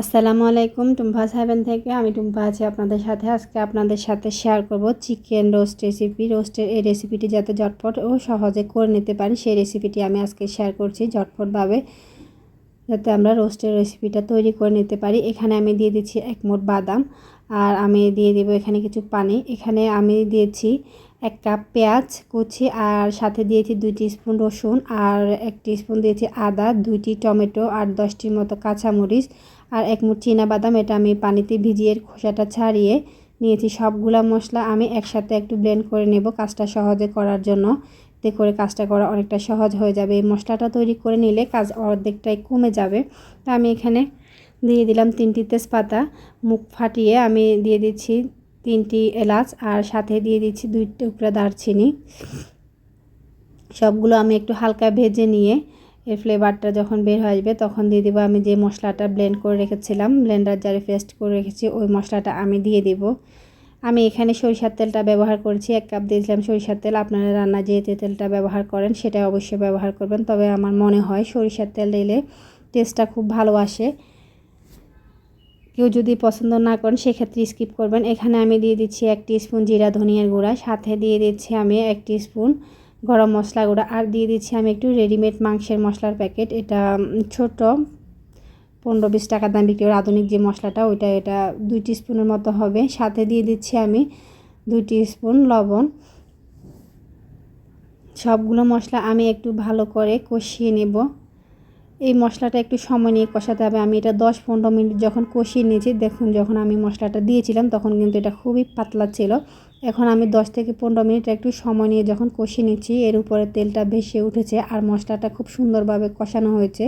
আসসালামু আলাইকুম। টুম্পাস হেভেন থেকে আমি টুম্পা আছি আপনাদের সাথে। আজকে আপনাদের সাথে শেয়ার করব চিকেন রোস্ট রেসিপি। রোস্টের এই রেসিপিটি যাতে ঝটপট ও সহজে করে নিতে পারি সেই রেসিপিটি আমি আজকে শেয়ার করছি ঝটপটভাবে, যাতে আমরা রোস্টের রেসিপিটা তৈরি করে নিতে পারি। এখানে আমি দিয়ে দিচ্ছি 1 মুঠ বাদাম, আর আমি দিয়ে দেব এখানে কিছু পানি। এখানে আমি দিয়েছি 1 কাপ পেঁয়াজ কুচি, আর সাথে দিয়েছি 2 টিস্পুন রসুন, আর 1 টিস্পুন দিয়েছি আদা, 2টি টমেটো, আর 10টির মতো কাঁচামরিচ, আর 1 মুঠ বাদাম। এটা আমি পানিতে ভিজিয়ে খোসাটা ছাড়িয়ে নিয়েছি। সবগুলা মশলা আমি একসাথে একটু ব্লেন্ড করে নেব কাজটা সহজে করার জন্য। এতে করে কাজটা করা অনেকটা সহজ হয়ে যাবে। এই মশলাটা তৈরি করে নিলে কাজ অর্ধেকটাই কমে যাবে। তো আমি এখানে দিয়ে দিলাম 3টি তেজপাতা, মুখ ফাটিয়ে আমি দিয়ে দিচ্ছি 3টি এলাচ, আর সাথে দিয়ে দিচ্ছি 2 টুকরা দারচিনি। সবগুলো আমি একটু হালকা ভেজে নিয়ে এর ফ্লেভারটা যখন বের হয়ে আসবে তখন দিয়ে দেবো আমি যে মশলাটা ব্লেন্ড করে রেখেছিলাম, ব্লেন্ডার জারে পেস্ট করে রেখেছি, ওই মশলাটা আমি দিয়ে দেব। আমি এখানে সরিষার তেলটা ব্যবহার করেছি। 1 কাপ দিয়েছিলাম সরিষার তেল। আপনারা রান্না যে তেলটা ব্যবহার করেন সেটা অবশ্যই ব্যবহার করবেন, তবে আমার মনে হয় সরিষার তেল দিলে টেস্টটা খুব ভালো আসে। কেউ যদি পছন্দ না করেন সেক্ষেত্রে স্কিপ করবেন। এখানে আমি দিয়ে দিচ্ছি 1 টিস্পুন জিরা ধনিয়ার গুঁড়া, সাথে দিয়ে দিচ্ছি আমি 1 টিস্পুন গরম মশলা গুঁড়া, আর দিয়ে দিচ্ছি আমি একটু রেডিমেড মাংসের মশলার প্যাকেট। এটা ছোট 15-20 টাকা দাম বিক্রি করে আধুনিক যে মশলাটা ওইটা, এটা 2 টিস্পুনের মতো হবে। সাথে দিয়ে দিচ্ছি আমি 2 টিস্পুন লবণ। সবগুলো মশলা আমি একটু ভালো করে কষিয়ে নেব। এই মশলাটা একটু সময় নিয়ে কষাতে হবে। আমি এটা 10-15 মিনিট যখন কষিয়ে নিয়েছি, দেখুন যখন আমি মশলাটা দিয়েছিলাম তখন কিন্তু এটা খুবই পাতলা ছিল। এখন আমি 10 থেকে 15 মিনিট একটু সময় নিয়ে যখন কষিয়ে নিচ্ছি, এর উপরে তেলটা ভেসে উঠেছে আর মশলাটা খুব সুন্দরভাবে কষানো হয়েছে।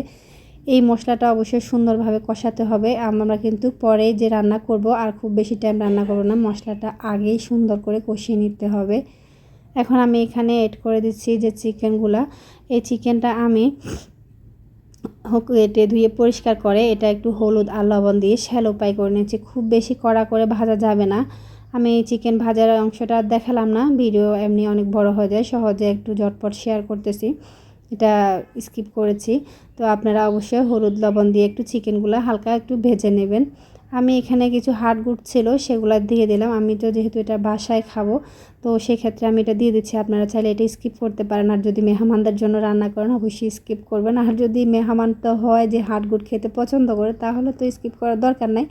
এই মশলাটা অবশ্যই সুন্দরভাবে কষাতে হবে। আমরা কিন্তু পরে যে রান্না করব আর খুব বেশি টাইম রান্না করব না, মশলাটা আগেই সুন্দর করে কষিয়ে নিতে হবে। এখন আমি এখানে এড করে দিচ্ছি যে চিকেনগুলা। এই চিকেনটা আমি কেটে ধুয়ে পরিষ্কার করে এটা একটু হলুদ আর লবণ দিয়ে শ্যালো ফ্রাই করে নিয়েছি। খুব বেশি কড়া করে ভাজা যাবে না। আমি এই চিকেন ভাজার অংশটা দেখালাম না, ভিডিও এমনি অনেক বড় হয়ে যায়, সহজে একটু ঝটপট শেয়ার করতেছি, এটা স্কিপ করেছি। তো আপনারা অবশ্যই হলুদ লবণ দিয়ে একটু চিকেনগুলো হালকা একটু ভেজে নেবেন। আমি এখানে কিছু হাড়গুড় ছিল সেগুলো দিয়ে দিলাম। আমি তো যেহেতু এটা বাসায় খাবো তো সেক্ষেত্রে আমি এটা দিয়ে দিচ্ছি। আপনারা চাইলে এটা স্কিপ করতে পারেন, আর যদি মেহমানদের জন্য রান্না করেন অবশ্যই স্কিপ করবেন। আর যদি মেহমান তো হয় যে হাড়গুড় খেতে পছন্দ করে তাহলে তো স্কিপ করার দরকার নাই।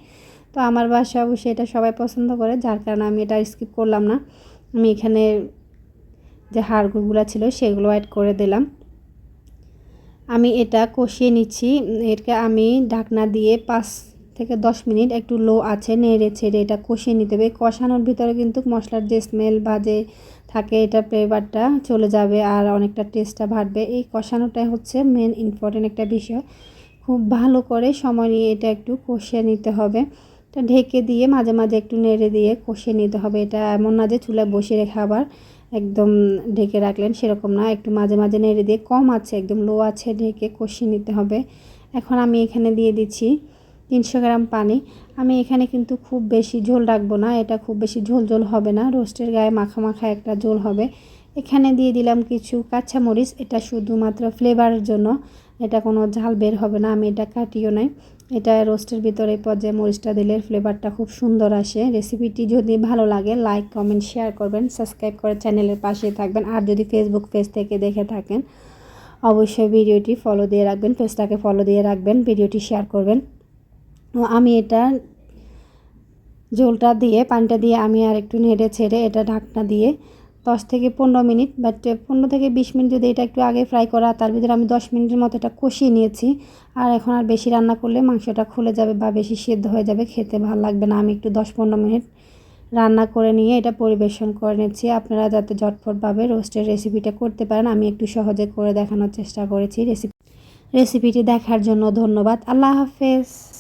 তো আমার বাসায় অবশ্যই এটা সবাই পছন্দ করে, যার কারণে আমি এটা স্কিপ করলাম না। আমি এখানে যে হাড়গুড়গুলো ছিল সেগুলো অ্যাড করে দিলাম। আমি এটা কষিয়ে নিচ্ছি। এটাকে আমি ঢাকনা দিয়ে 5 থেকে 10 মিনিট একটু লো আছে নেড়ে ছেড়ে এটা কষিয়ে নিতে হবে। কষানোর ভিতরে কিন্তু মশলার যে স্মেল বাজে থাকে এটা ফ্লেভারটা চলে যাবে আর অনেকটা টেস্টটা বাড়বে। এই কষানোটাই হচ্ছে মেন ইম্পর্টেন্ট একটা বিষয়। খুব ভালো করে সময় নিয়ে এটা একটু কষিয়ে নিতে হবে। এটা ঢেকে দিয়ে মাঝে মাঝে একটু নেড়ে দিয়ে কষিয়ে নিতে হবে। এটা এমন না যে চুলায় বসিয়ে রেখে আবার একদম ঢেকে রাখলেন, সেরকম না, একটু মাঝে মাঝে নেড়ে দিয়ে কম আছে একদম লো আছে ঢেকে কষিয়ে নিতে হবে। এখন আমি এখানে দিয়ে দিচ্ছি 300 গ্রাম পানি। আমি এখানে কিন্তু খুব বেশি ঝোল রাখবো না, এটা খুব বেশি ঝোল ঝোল হবে না, রোস্টের গায়ে মাখা মাখা একটা ঝোল হবে। এখানে দিয়ে দিলাম কিছু কাঁচামরিচ, এটা শুধুমাত্র ফ্লেভারের জন্য, এটা কোনো ঝাল বের হবে না, আমি এটা কাটিও নাই। এটা রোস্টের ভিতরে পর্যায়ে মরিচটা দিলে ফ্লেভারটা খুব সুন্দর আসে। রেসিপিটি যদি ভালো লাগে লাইক কমেন্ট শেয়ার করবেন, সাবস্ক্রাইব করে চ্যানেলের পাশে থাকবেন। আর যদি ফেসবুক পেজ থেকে দেখে থাকেন অবশ্যই ভিডিওটি ফলো দিয়ে রাখবেন, পেজটাকে ফলো দিয়ে রাখবেন, ভিডিওটি শেয়ার করবেন। আমি এটা ঝোলটা দিয়ে পানিটা দিয়ে আমি আর একটু নেড়ে ছেড়ে এটা ঢাকনা দিয়ে 10 থেকে 15 মিনিট, বাট 15 থেকে 20 মিনিট যদি এটা একটু আগে ফ্রাই করা, তার ভিতরে আমি 10 মিনিটের মতো এটা কষিয়ে নিয়েছি। আর এখন আর বেশি রান্না করলে মাংসটা খুলে যাবে বা বেশি সেদ্ধ হয়ে যাবে, খেতে ভালো লাগবে না। আমি একটু 10-15 মিনিট রান্না করে নিয়ে এটা পরিবেশন করে নিচ্ছি। আপনারা যাতে ঝটপটভাবে রোস্টের রেসিপিটা করতে পারেন আমি একটু সহজে করে দেখানোর চেষ্টা করেছি। রেসিপিটি দেখার জন্য ধন্যবাদ। আল্লাহ হাফেজ।